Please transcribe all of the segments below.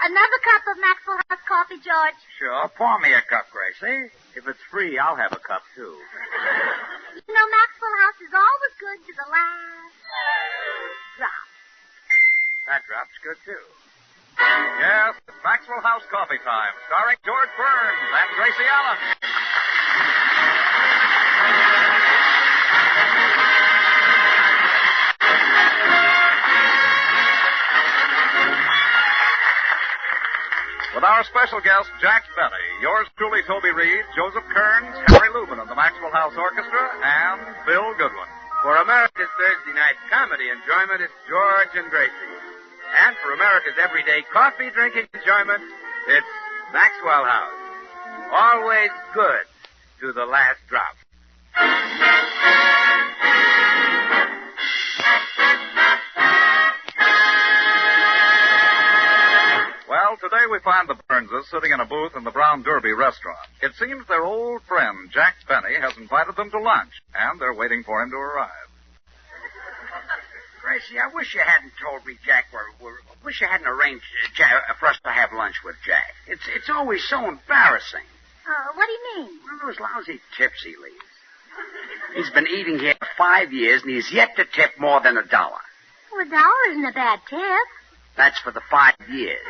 Another cup of Maxwell House coffee, George? Sure. Pour me a cup, Gracie. If it's free, I'll have a cup, too. You know, Maxwell House is always good to the last drop. That drop's good, too. Yes, it's Maxwell House Coffee Time, starring George Burns and Gracie Allen. With our special guest, Jack Benny, yours truly, Toby Reed, Joseph Kearns, Harry Lubin of the Maxwell House Orchestra, and Bill Goodwin. For America's Thursday night comedy enjoyment, it's George and Gracie. And for America's everyday coffee drinking enjoyment, it's Maxwell House. Always good to the last drop. Well, today we find the Burnses sitting in a booth in the Brown Derby restaurant. It seems their old friend, Jack Benny, has invited them to lunch, and they're waiting for him to arrive. Gracie, I wish you hadn't told me Jack wish you hadn't arranged for us to have lunch with Jack. It's always so embarrassing. What do you mean? Well, those lousy tips he leaves. He's been eating here 5 years, and he's yet to tip more than $1. Well, $1 isn't a bad tip. That's for the 5 years.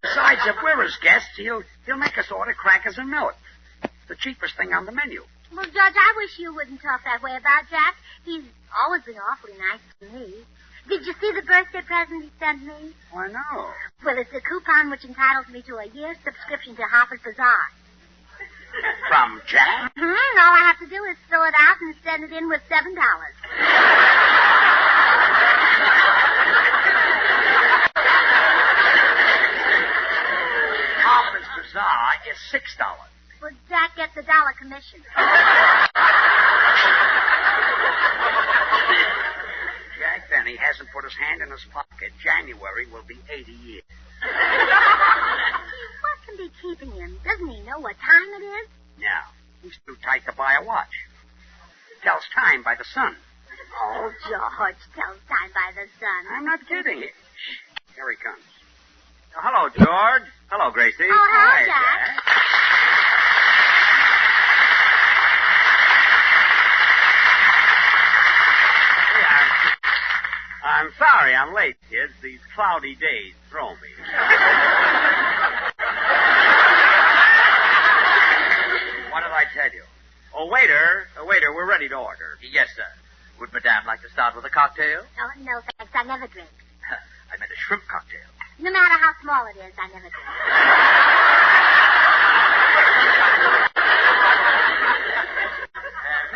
Besides, if we're his guests, he'll make us order crackers and milk. The cheapest thing on the menu. Well, George, I wish you wouldn't talk that way about Jack. He's always been awfully nice to me. Did you see the birthday present he sent me? Why, no. Well, it's a coupon which entitles me to a year's subscription to Harper's Bazaar. From Jack? Mm-hmm. All I have to do is fill it out and send it in with $7. Harper's Bazaar is $6. Well, Jack gets $1 commission. Jack Benny hasn't put his hand in his pocket. January will be 80 years. What can be keeping him? Doesn't he know what time it is? No. He's too tight to buy a watch. Tells time by the sun. Oh, George tells time by the sun. I'm not kidding. Shh. Here he comes. Oh, hello, George. Hello, Gracie. Oh, hello, Jack. I'm sorry I'm late, kids. These cloudy days throw me. What did I tell you? Oh, waiter, we're ready to order. Yes, sir. Would Madame like to start with a cocktail? Oh, no, thanks. I never drink. I meant a shrimp cocktail. No matter how small it is, I never drink.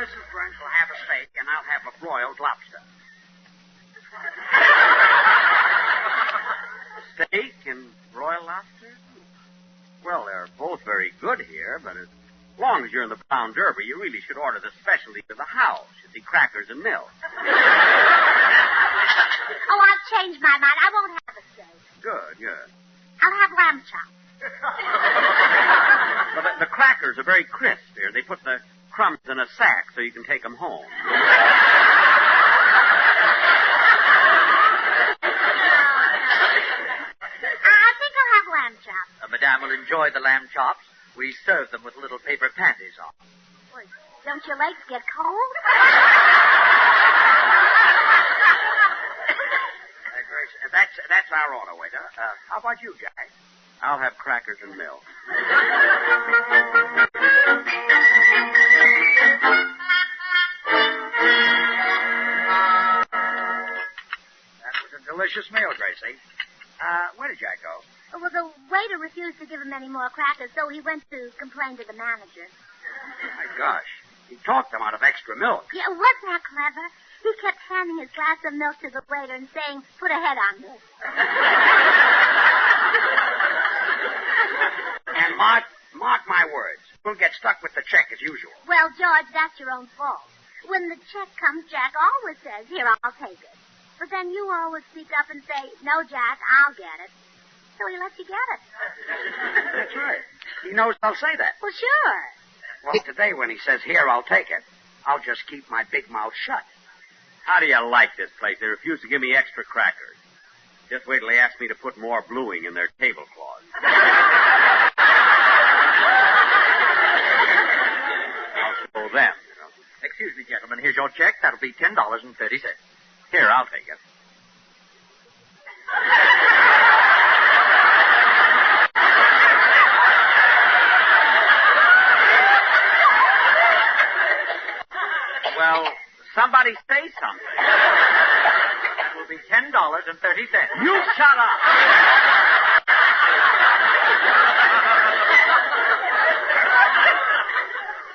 Mrs. Burns will have a steak, and I'll have a broiled lobster. Steak and broiled lobster? Well, they're both very good here, but as long as you're in the Brown Derby, you really should order the specialty to the house. You see, crackers and milk. Oh, I've changed my mind. I won't have a steak. Good. I'll have lamb chops. Well, the crackers are very crisp here. They put the crumbs in a sack so you can take them home. I think I'll have lamb chops. Madame will enjoy the lamb chops. We serve them with little paper panties on. Well, don't your legs get cold? Grace, that's our order, waiter. How about you, Jack? I'll have crackers and milk. That was a delicious meal, Gracie. Where did Jack go? Well, the waiter refused to give him any more crackers, so he went to complain to the manager. My gosh. He talked them out of extra milk. Yeah, wasn't that clever? He kept handing his glass of milk to the waiter and saying, "Put a head on this." And mark my words. We'll get stuck with the check as usual. Well, George, that's your own fault. When the check comes, Jack always says, "Here, I'll take it." But then you always speak up and say, "No, Jack, I'll get it." So he lets you get it. That's right. He knows I'll say that. Well, sure. Well, today when he says, "Here, I'll take it," I'll just keep my big mouth shut. How do you like this place? They refuse to give me extra crackers. Just wait till they ask me to put more bluing in their tablecloths. I'll show them, you know. Excuse me, gentlemen. Here's your check. That'll be $10.30. Here, I'll take it. Well, somebody say something. It will be $10.30. You shut up!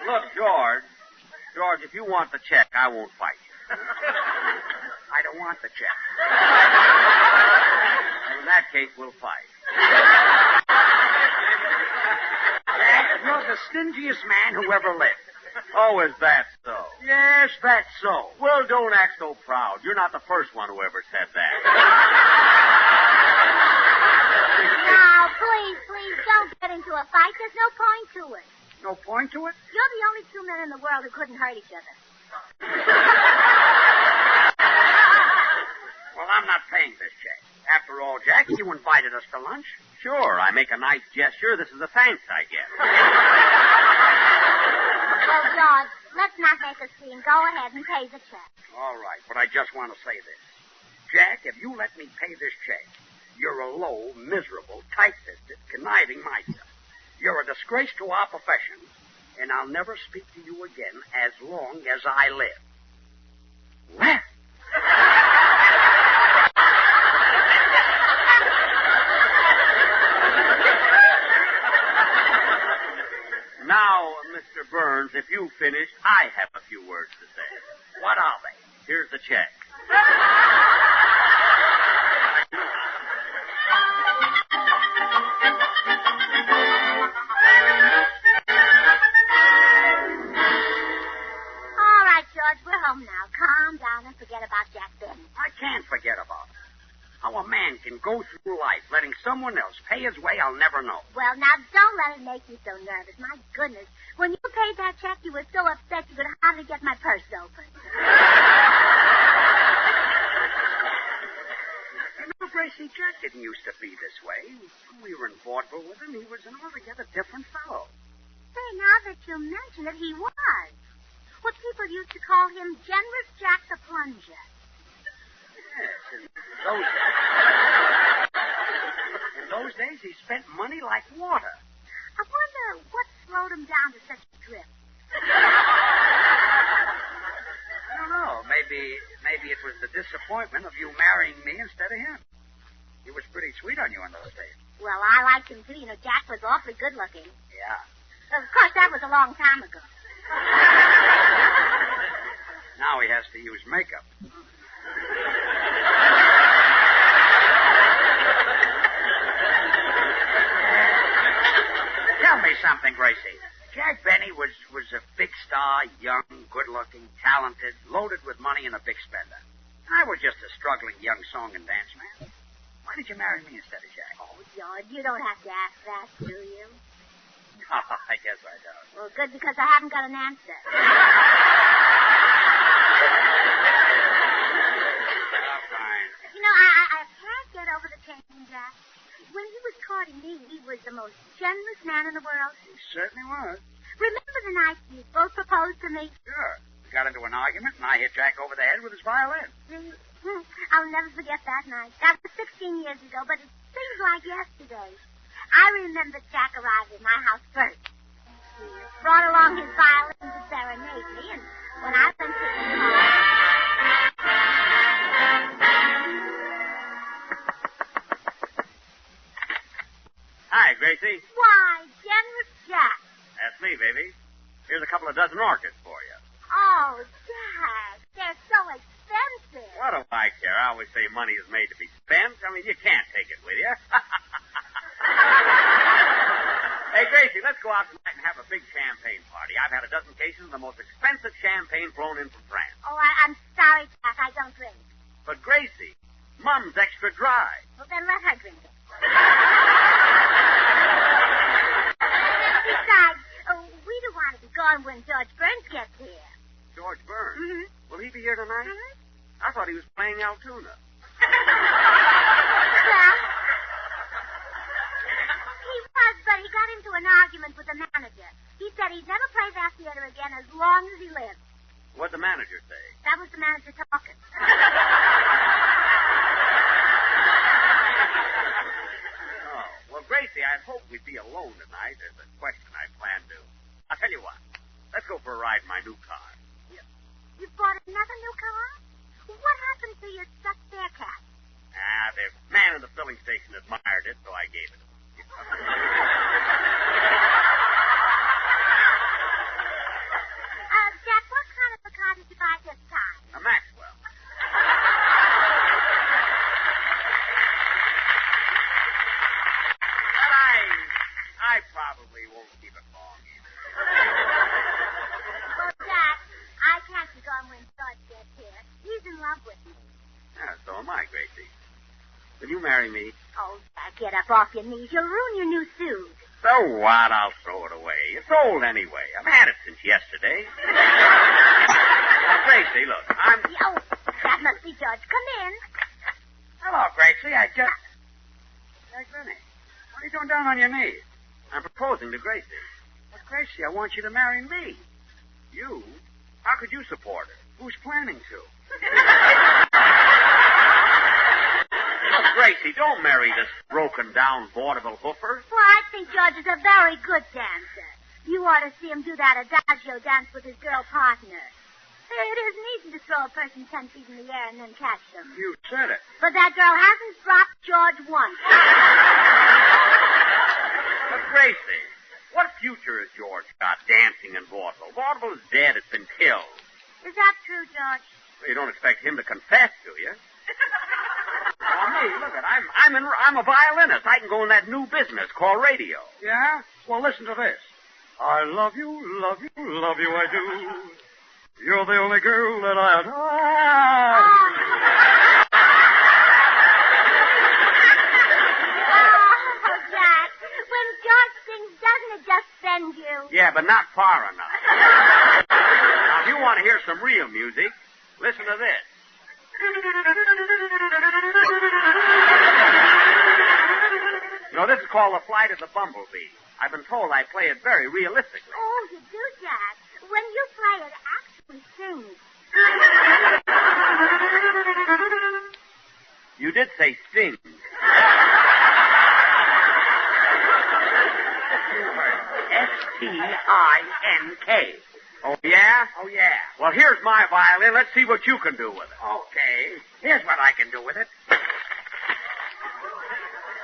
Look, George, if you want the check, I won't fight you. I don't want the check. In that case, we'll fight. Jack, you're the stingiest man who ever lived. Oh, is that so? Yes, that's so. Well, don't act so proud. You're not the first one who ever said that. Now, please, don't get into a fight. There's no point to it. No point to it? You're the only two men in the world who couldn't hurt each other. Well, I'm not paying this check. After all, Jack, you invited us to lunch. Sure, I make a nice gesture. This is the thanks I get. Well, George, let's not make a scene. Go ahead and pay the check. All right, but I just want to say this. Jack, if you let me pay this check, you're a low, miserable, tight-fisted, conniving miser. You're a disgrace to our profession, and I'll never speak to you again as long as I live. Well. Now, Mr. Burns, if you've finished, I have a few words to say. What are they? Here's the check. All right, George, we're home now. Calm down and forget about Jack Benny. I can't forget about it. How a man can go through life letting someone else pay his way, I'll never know. Well, now, don't let it make you so nervous. My goodness. When you paid that check, you were so upset you could hardly get my purse open. You know, Gracie, Jack didn't used to be this way. When we were in vaudeville with him, he was an altogether different fellow. Say, now that you mention it, he was. Well, people used to call him Generous Jack the Plunger. Yes, in those days, he spent money like water. I wonder what slowed him down to such a trip. I don't know. Maybe it was the disappointment of you marrying me instead of him. He was pretty sweet on you in those days. Well, I liked him, too. You know, Jack was awfully good looking. Yeah. Of course, that was a long time ago. Now he has to use makeup. Tell me something, Gracie. Jack Benny was a big star, young, good-looking, talented, loaded with money, and a big spender. I was just a struggling young song and dance man. Why did you marry me instead of Jack? Oh, George, you don't have to ask that, do you? Oh, I guess I don't. Well, good, because I haven't got an answer. Oh, fine. You know, I can't get over the changing Jack. When he was courting me, he was the most generous man in the world. He certainly was. Remember the night you both proposed to me? Sure. We got into an argument, and I hit Jack over the head with his violin. See? I'll never forget that night. That was 16 years ago, but it seems like yesterday. I remember Jack arrived at my house first. He brought along his violin to serenade me, and when I went to the car... Hi, Gracie. Why, Generous Jack. That's me, baby. Here's a couple of dozen orchids for you. Oh, Jack, they're so expensive. What do I care? I always say money is made to be spent. I mean, you can't take it with you. Hey, Gracie, let's go out tonight and have a big champagne party. I've had a dozen cases of the most expensive champagne flown in from France. Oh, I'm sorry, Jack. I don't drink. But, Gracie, Mum's extra dry. Well, then let her drink it. Besides, we don't want to be gone when George Burns gets here. George Burns. Mm-hmm. Will he be here tonight? Mm-hmm. I thought he was playing Altoona. Well, he was, but he got into an argument with the manager. He said he'd never play that theater again as long as he lived. What'd the manager say? That was the manager talking. Oh, well, Gracie, I'd hoped we'd be alone tonight. There's a question I planned to. I'll tell you what. Let's go for a ride in my new car. You bought another new car? What happened to your stuffed Bearcat? The man in the filling station admired it, so I gave it to him. Jack, what kind of a car did you buy this time? A Maxwell. But I probably won't keep it long either. Well, Jack, I can't be gone when George gets here. He's in love with me. Yeah, so am I, Gracie. Will you marry me? Oh, Jack, get up off your knees. You'll ruin your new suit. So what? I'll throw it away. It's old anyway. I've had it since yesterday. Now, Gracie, look, Oh, that must be George. Come in. Hello, Gracie. Jack Benny, what are you doing down on your knees? I'm proposing to Gracie. But, Gracie, I want you to marry me. You? How could you support her? Who's planning to? Oh, Gracie, don't marry this broken-down vaudeville hoofer. Well, I think George is a very good dancer. You ought to see him do that adagio dance with his girl partner. It isn't easy to throw a person 10 feet in the air and then catch them. You said it. But that girl hasn't dropped George once. But, Gracie, what future has George got dancing in vaudeville? Vaudeville is dead. It's been killed. Is that true, George? Well, you don't expect him to confess, do you? Well, me, look at I'm a violinist. I can go in that new business called radio. Yeah? Well, listen to this. I love you, I do. You're the only girl that I adore. Oh, Jack. When George sings, doesn't it just send you? Yeah, but not far enough. Now, if you want to hear some real music, listen to this. You know, this is called The Flight of the Bumblebee. I've been told I play it very realistically. Oh, you do, Jack. When you play it, actually sings. You did say sting. S-T-I-N-K. Oh, yeah? Oh, yeah. Well, here's my violin. Let's see what you can do with it. Okay. Here's what I can do with it.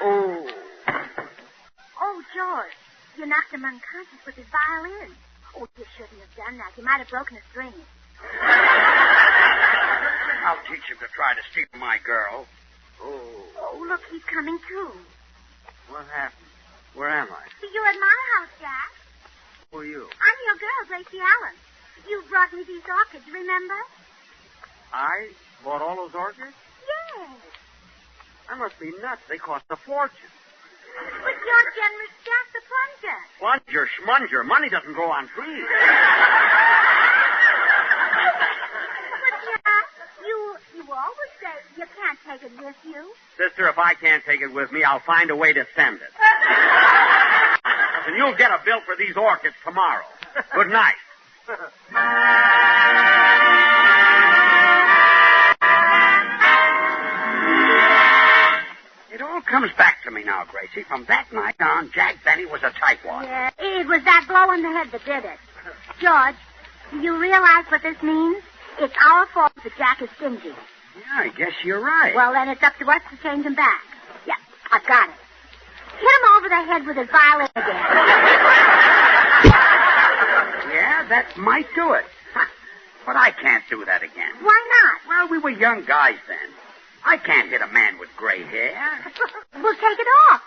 Oh. Oh, George, you knocked him unconscious with his violin. Oh, you shouldn't have done that. You might have broken a string. I'll teach him to try to steal my girl. Oh, look, he's coming too. What happened? Where am I? You're at my house, Jack. Who are you? I'm your girl, Gracie Allen. You brought me these orchids, remember? I bought all those orchids? Yes. I must be nuts. They cost a fortune. But you're generous Jack the plunger. Plunger, schmunger. Money doesn't grow on trees. But, Jack, you always say you can't take it with you. Sister, if I can't take it with me, I'll find a way to send it. And you'll get a bill for these orchids tomorrow. Good night. It all comes back to me now, Gracie. From that night on, Jack Benny was a tightwad. Yeah, it was that blow in the head that did it. George, do you realize what this means? It's our fault that Jack is stingy. Yeah, I guess you're right. Well, then it's up to us to change him back. Yeah, I've got it. Hit him over the head with his violin again. Yeah, that might do it. But I can't do that again. Why not? Well, we were young guys then. I can't hit a man with gray hair. We'll take it off.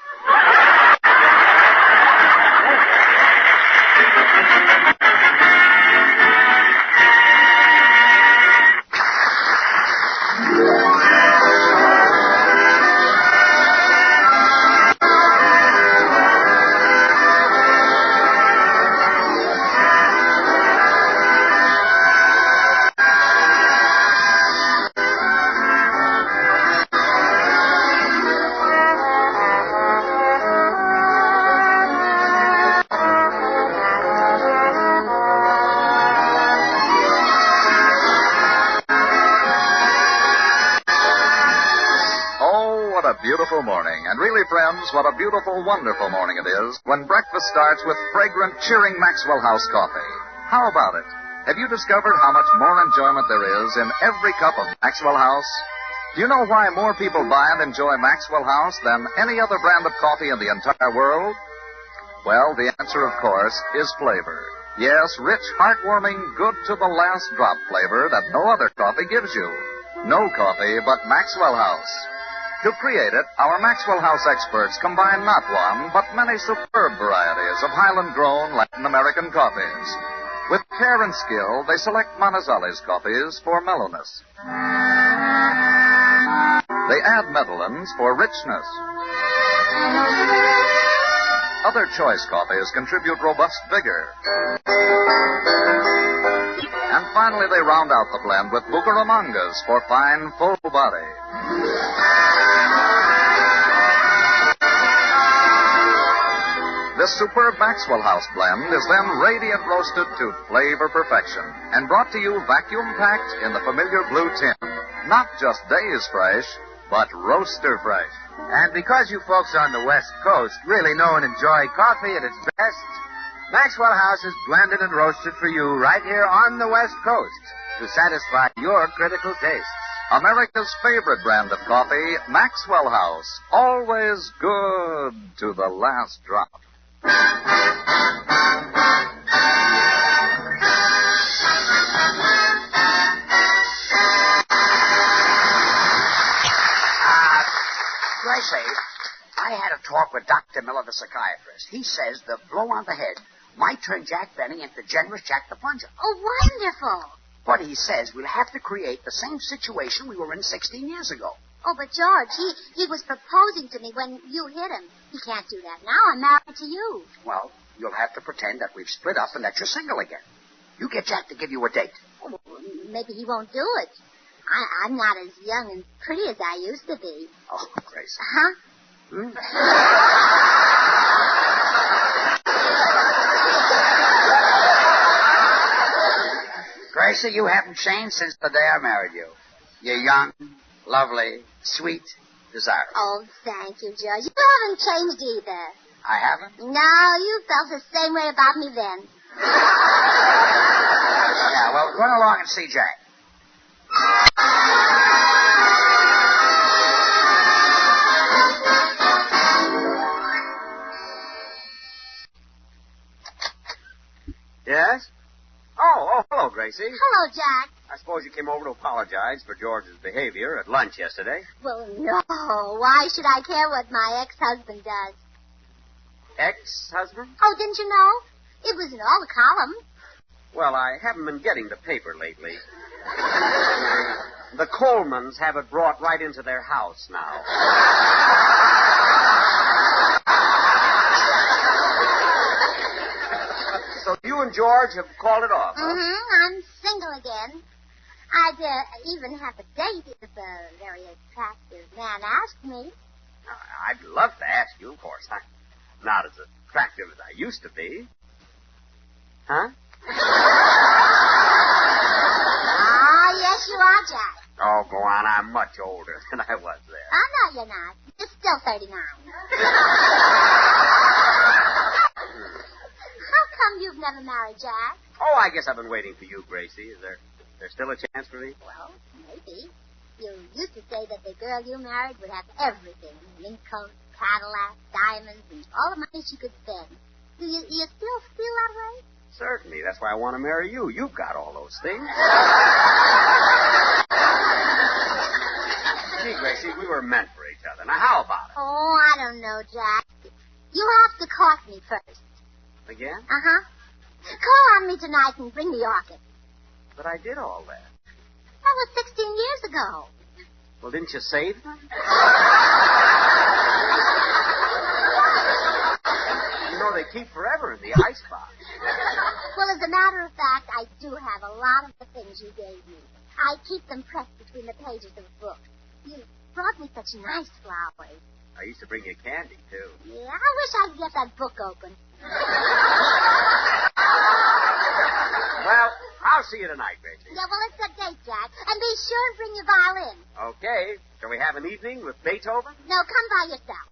beautiful morning. And really, friends, what a beautiful, wonderful morning it is when breakfast starts with fragrant, cheering Maxwell House coffee. How about it? Have you discovered how much more enjoyment there is in every cup of Maxwell House? Do you know why more people buy and enjoy Maxwell House than any other brand of coffee in the entire world? Well, the answer, of course, is flavor. Yes, rich, heartwarming, good-to-the-last-drop flavor that no other coffee gives you. No coffee but Maxwell House. To create it, our Maxwell House experts combine not one, but many superb varieties of Highland-grown Latin American coffees. With care and skill, they select Manizales coffees for mellowness. They add Medellins for richness. Other choice coffees contribute robust vigor. And finally, they round out the blend with Bucaramangas for fine, full body. This superb Maxwell House blend is then radiant roasted to flavor perfection and brought to you vacuum-packed in the familiar blue tin. Not just days fresh, but roaster fresh. And because you folks on the West Coast really know and enjoy coffee at its best, Maxwell House is blended and roasted for you right here on the West Coast to satisfy your critical tastes. America's favorite brand of coffee, Maxwell House. Always good to the last drop. Gracie, I had a talk with Dr. Miller, the psychiatrist. He says the blow on the head might turn Jack Benny into generous Jack the Plunger. Oh, wonderful. But he says we'll have to create the same situation we were in 16 years ago. Oh, but George, he was proposing to me when you hit him. He can't do that now. I'm married to you. Well, you'll have to pretend that we've split up and that you're single again. You get Jack to give you a date. Oh, maybe he won't do it. I'm not as young and pretty as I used to be. Oh, Grace. Huh? Gracie, you haven't changed since the day I married you. You're young, lovely, sweet, desirable. Oh, thank you, George. You haven't changed either. I haven't? No, you felt the same way about me then. Yeah, well, run along and see Jack. Yes? Oh, hello, Gracie. Hello, Jack. I suppose you came over to apologize for George's behavior at lunch yesterday. Well, no. Why should I care what my ex-husband does? Ex-husband? Oh, didn't you know? It was in all the columns. Well, I haven't been getting the paper lately. The Colemans have it brought right into their house now. So you and George have called it off, huh? Mm-hmm. I'm single again. I'd even have a date if a very attractive man asked me. I'd love to ask you, of course. I'm not as attractive as I used to be. Huh? Ah, yes, you are, Jack. Oh, go on. I'm much older than I was then. Oh, no, you're not. You're still 39. How come you've never married, Jack? Oh, I guess I've been waiting for you, Gracie. Is there still a chance for me? Well, maybe. You used to say that the girl you married would have everything. Mink coat, Cadillac, diamonds, and all the money she could spend. Do you still feel that way? Certainly. That's why I want to marry you. You've got all those things. Gee, Gracie, we were meant for each other. Now, how about it? Oh, I don't know, Jack. You have to court me first. Again? Uh-huh. Call on me tonight and bring me orchids. But I did all that. That was 16 years ago. Well, didn't you save them? You know, they keep forever in the icebox. Well, as a matter of fact, I do have a lot of the things you gave me. I keep them pressed between the pages of a book. You brought me such nice flowers. I used to bring you candy, too. Yeah, I wish I could get that book open. Well, I'll see you tonight, Gracie. Yeah, well, it's a date, Jack. And be sure to bring your violin. Okay. Shall we have an evening with Beethoven? No, come by yourself.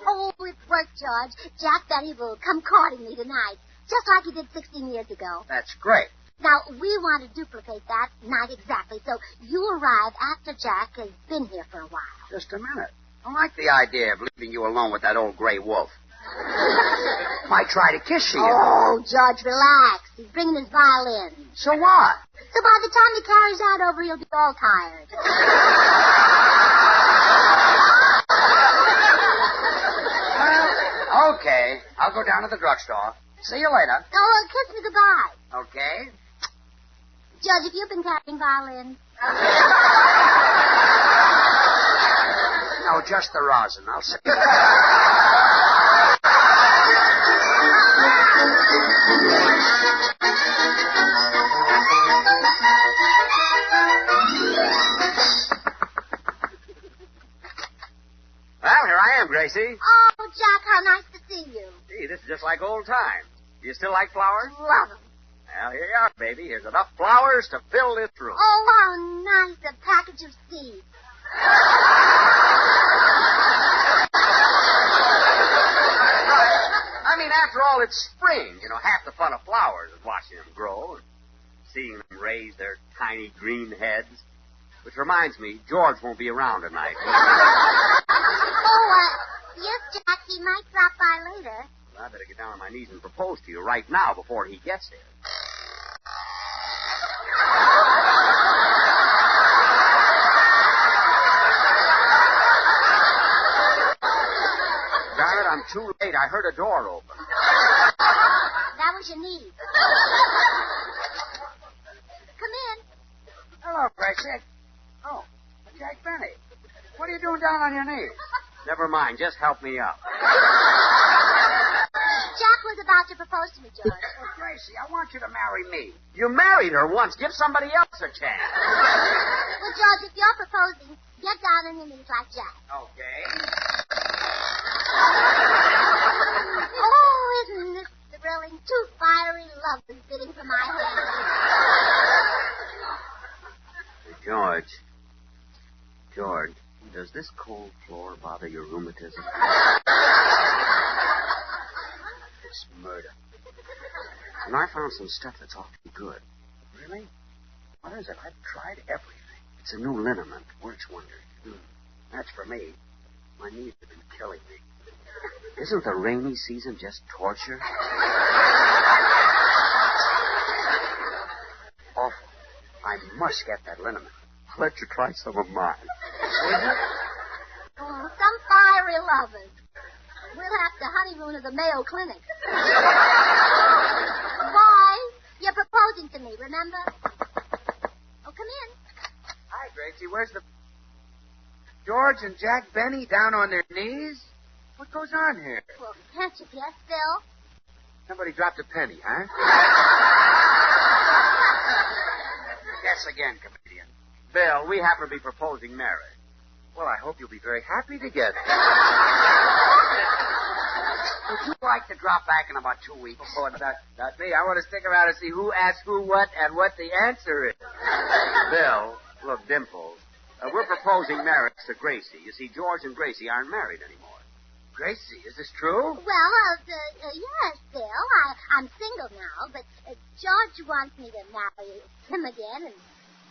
Oh, it worked, George. Jack Benny will come courting me tonight, just like he did 16 years ago. That's great. Now, we want to duplicate that night exactly, so you arrive after Jack has been here for a while. Just a minute. I like the idea of leaving you alone with that old gray wolf. Might try to kiss you. Oh, George, relax. He's bringing his violin. So what? So by the time he carries that over, he'll be all tired. Well, okay. I'll go down to the drugstore. See you later. Oh, kiss me goodbye. Okay. George, have you been carrying violins? No, just the rosin. I'll see. Well, here I am, Gracie. Oh, Jack, how nice to see you. Gee, this is just like old times. Do you still like flowers? Love them. Well, here you are, baby. Here's enough flowers to fill this room. Oh, how nice, a package of seeds. I mean, after all, it's spring. You know, half the fun of flowers is watching them grow and seeing them raise their tiny green heads. Which reminds me, George won't be around tonight. Yes, Jack, he might drop by later. Well, I better get down on my knees and propose to you right now before he gets here. Darn it, I'm too late. I heard a door open. That was your knee. Come in. Hello, Gracie. Oh, Jack Benny. What are you doing down on your knees? Never mind. Just help me up. Jack was about to propose to me, George. Well, Gracie, I want you to marry me. You married her once. Give somebody else a chance. Well, George, if you're proposing, get down on your knees like Jack. Okay. Oh, isn't this thrilling? Two fiery lovers bidding for my hand. George, does this cold floor bother your rheumatism? It's murder. And I found some stuff that's awfully good. Really? What is it? I've tried everything. It's a new liniment. Works wonders. That's for me. My knees have been killing me. Isn't the rainy season just torture? Awful. I must get that liniment. I'll let you try some of mine. Oh, some fiery lovers. We'll have to honeymoon at the Mayo Clinic. Boy, you're proposing to me, remember? Oh, come in. Hi, Gracie. Where's the... George and Jack Benny down on their knees? What goes on here? Well, can't you guess, Phil? Somebody dropped a penny, huh? Guess again, comedian. Bill, we happen to be proposing marriage. Well, I hope you'll be very happy together. Would you like to drop back in about 2 weeks? Oh, not me. I want to stick around and see who asked who what and what the answer is. Bill, look, Dimples, we're proposing marriage to Gracie. You see, George and Gracie aren't married anymore. Gracie, is this true? Well, yes, Phil. I'm single now, but George wants me to marry him again, and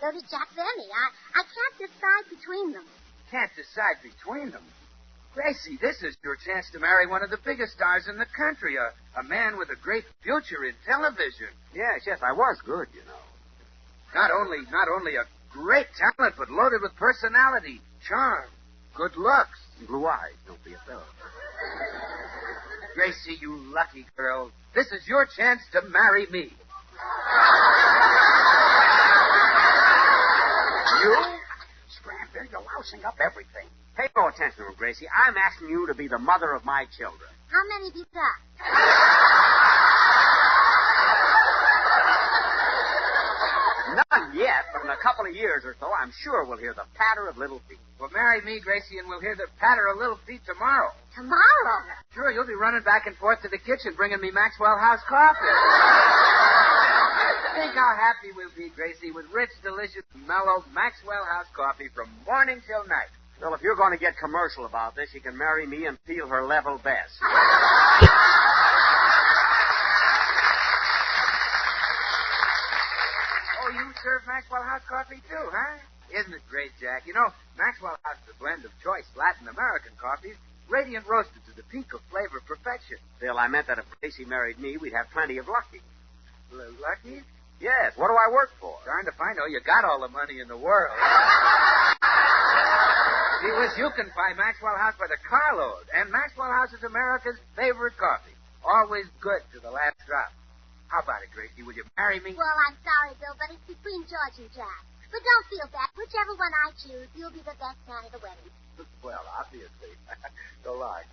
so does Jack Benny. I can't decide between them. Can't decide between them. Gracie, this is your chance to marry one of the biggest stars in the country, a man with a great future in television. Yes, I was good, you know. Not only a great talent, but loaded with personality, charm, good looks. Blue eyes, don't be a fellow. Gracie, you lucky girl. This is your chance to marry me. You? Scram, you're lousing up everything. Pay no attention to him, Gracie. I'm asking you to be the mother of my children. How many have you got? None yet, but in a couple of years or so, I'm sure we'll hear the patter of little feet. Well, marry me, Gracie, and we'll hear the patter of little feet tomorrow. Tomorrow? Sure, you'll be running back and forth to the kitchen bringing me Maxwell House coffee. Think how happy we'll be, Gracie, with rich, delicious, mellow Maxwell House coffee from morning till night. Well, if you're going to get commercial about this, you can marry me and feel her level best. Oh, you serve Maxwell House coffee too, huh? Isn't it great, Jack? You know, Maxwell House is a blend of choice Latin American coffees, radiant roasted to the peak of flavor perfection. Bill, I meant that if Gracie married me, we'd have plenty of lucky. Lucky? Yes, what do I work for? Darned if I know. You got all the money in the world. See, Wiz, you can buy Maxwell House by the carload, and Maxwell House is America's favorite coffee. Always good to the last drop. How about it, Gracie? Will you marry me? Well, I'm sorry, Bill, but it's between George and Jack. But don't feel bad. Whichever one I choose, you'll be the best man at the wedding. Well, obviously. So long.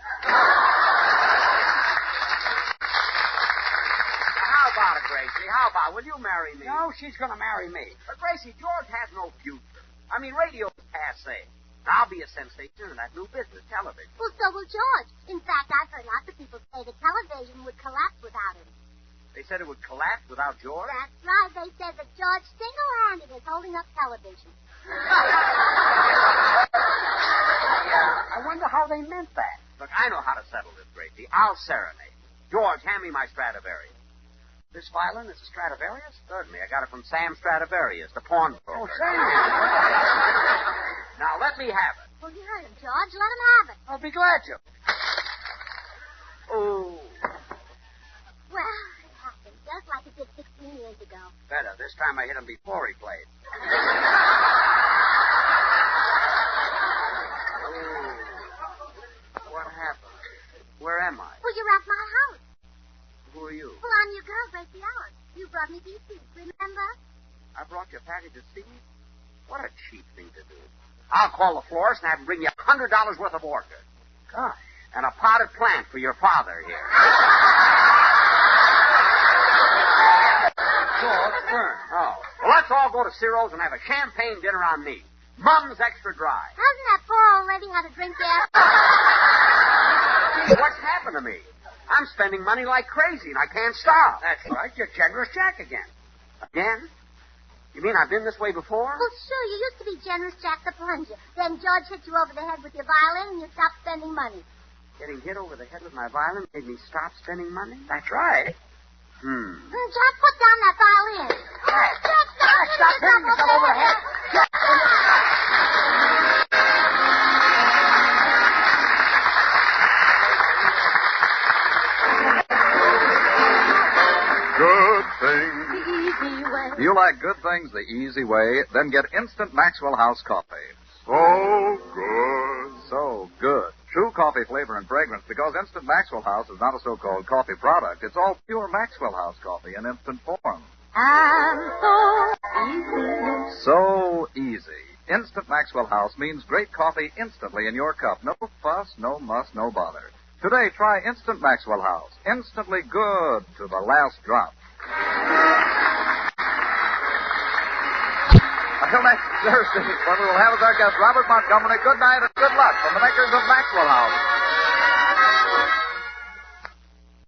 How about it, Gracie? How about it? Will you marry me? No, she's going to marry me. But, Gracie, George has no future. I mean, radio's passé. I'll be a sensation in that new business, television. Well, so will George. In fact, I've heard lots of people say that television would collapse without him. They said it would collapse without George? That's right. They said that George single-handed is holding up television. Yeah, I wonder how they meant that. Look, I know how to settle this, Gracie. I'll serenade. George, hand me my Stradivarius. This violin is a Stradivarius? Certainly. I got it from Sam Stradivarius, the pawnbroker. Oh, Sam. Now, let me have it. Well, you heard him, George. Let him have it. I'll be glad to. Oh. Well, it happened just like it did 16 years ago. Better. This time I hit him before he played. What happened? Where am I? Well, you're at my house. Who are you? Well, I'm your girl, Gracie Allen. You brought me these seeds, remember? I brought you a package of seeds? What a cheap thing to do. I'll call the florist and have him bring you $100 worth of orchids. Gosh. And a potted plant for your father here. George, burn. Oh. Well, let's all go to Ciro's and have a champagne dinner on me. Mum's extra dry. Hasn't that poor old lady had a drink yet? Gee, what's happened to me? I'm spending money like crazy, and I can't stop. That's right. You're Generous Jack again. Again? You mean I've been this way before? Well, sure. You used to be Generous Jack the Plunger. Then George hit you over the head with your violin, and you stopped spending money. Getting hit over the head with my violin made me stop spending money? That's right. Jack, put down that violin. Jack, Stop hitting yourself over the head. Good things. The easy way. You like good things the easy way? Then get instant Maxwell House coffee. So good. So good. True coffee flavor and fragrance, because Instant Maxwell House is not a so-called coffee product. It's all pure Maxwell House coffee in instant form. And so easy. So easy. Instant Maxwell House means great coffee instantly in your cup. No fuss, no muss, no bother. Today, try Instant Maxwell House. Instantly good to the last drop. Until next Thursday, when we will have as our guest Robert Montgomery, good night and good luck from the makers of Maxwell House.